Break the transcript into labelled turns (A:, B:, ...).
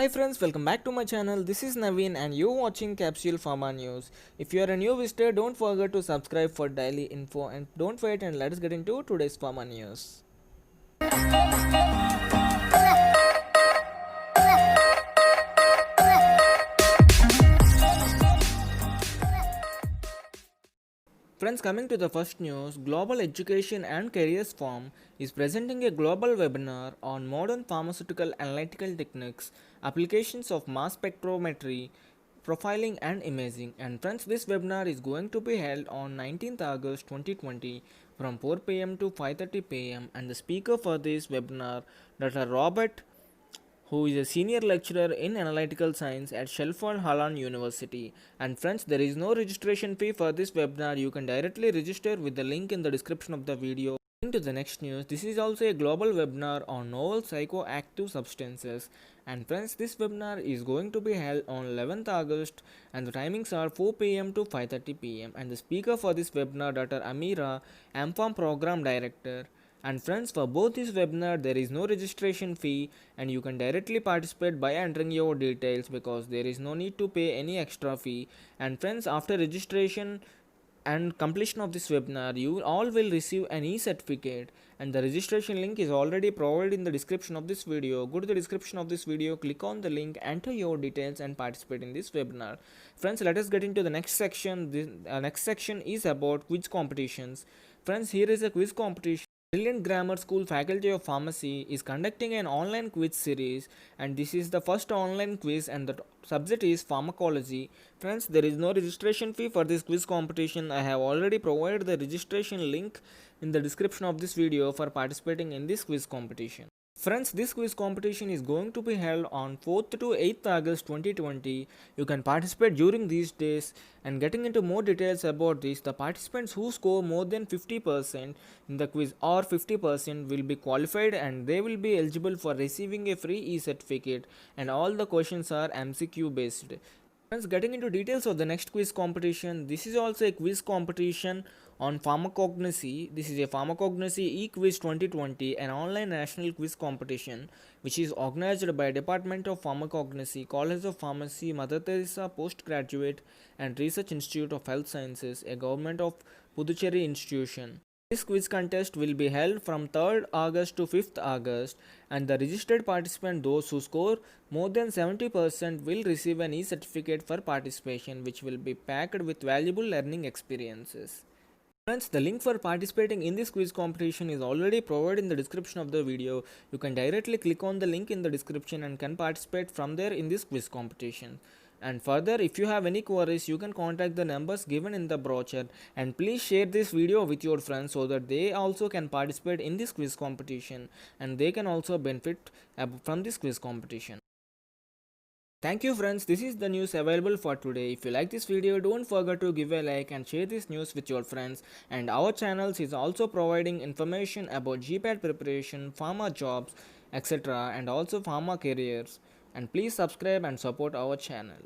A: Hi friends, welcome back to my channel. This is Naveen and you're watching Capsule Pharma News. If you are a new visitor, don't forget to subscribe for daily info and don't wait, and let's get into today's Pharma News. Friends, coming to the first news, Global Education and Careers Forum is presenting a global webinar on modern pharmaceutical analytical techniques, applications of mass spectrometry, profiling and imaging. And friends, this webinar is going to be held on 19th August 2020 from 4 pm to 5:30 pm, and the speaker for this webinar, Dr. Robert, who is a senior lecturer in analytical science at Shelford Hallam University. And friends, there is no registration fee for this webinar. You can directly register with the link in the description of the video. Into the next news, this is also a global webinar on novel psychoactive substances. And friends, this webinar is going to be held on 11th August and the timings are 4 pm to 5:30 pm. And the speaker for this webinar, Dr. Amira, AMFAM Program Director. And friends, for both this webinar there is no registration fee and you can directly participate by entering your details because there is no need to pay any extra fee. And friends, after registration and completion of this webinar, you all will receive an e-certificate, and the registration link is already provided in the description of this video. Go to the description of this video, click on the link, enter your details and participate in this webinar. Friends, let us get into the next section. The next section is about quiz competitions. Friends, here is a quiz competition. Brilliant Grammar School Faculty of Pharmacy is conducting an online quiz series, and this is the first online quiz and the subject is pharmacology. Friends, there is no registration fee for this quiz competition. I have already provided the registration link in the description of this video for participating in this quiz competition. Friends, this quiz competition is going to be held on 4th to 8th August 2020. You can participate during these days. And getting into more details about this, the participants who score more than 50% in the quiz or 50% will be qualified and they will be eligible for receiving a free e-certificate, and all the questions are MCQ based. Friends, getting into details of the next quiz competition, this is also a quiz competition on pharmacognosy. This is a pharmacognosy e-quiz 2020, an online national quiz competition which is organized by Department of Pharmacognosy, College of Pharmacy, Mother Teresa Postgraduate and Research Institute of Health Sciences, a government of Puducherry institution. This quiz contest will be held from 3rd August to 5th August, and the registered participant, those who score more than 70%, will receive an e-certificate for participation which will be packed with valuable learning experiences. Friends, the link for participating in this quiz competition is already provided in the description of the video. You can directly click on the link in the description and can participate from there in this quiz competition. And further, if you have any queries, you can contact the numbers given in the brochure, and please share this video with your friends so that they also can participate in this quiz competition and they can also benefit from this quiz competition. Thank you friends, this is the news available for today. If you like this video, don't forget to give a like and share this news with your friends. And our channels is also providing information about GPAT preparation, pharma jobs, etc. and also pharma careers. And please subscribe and support our channel.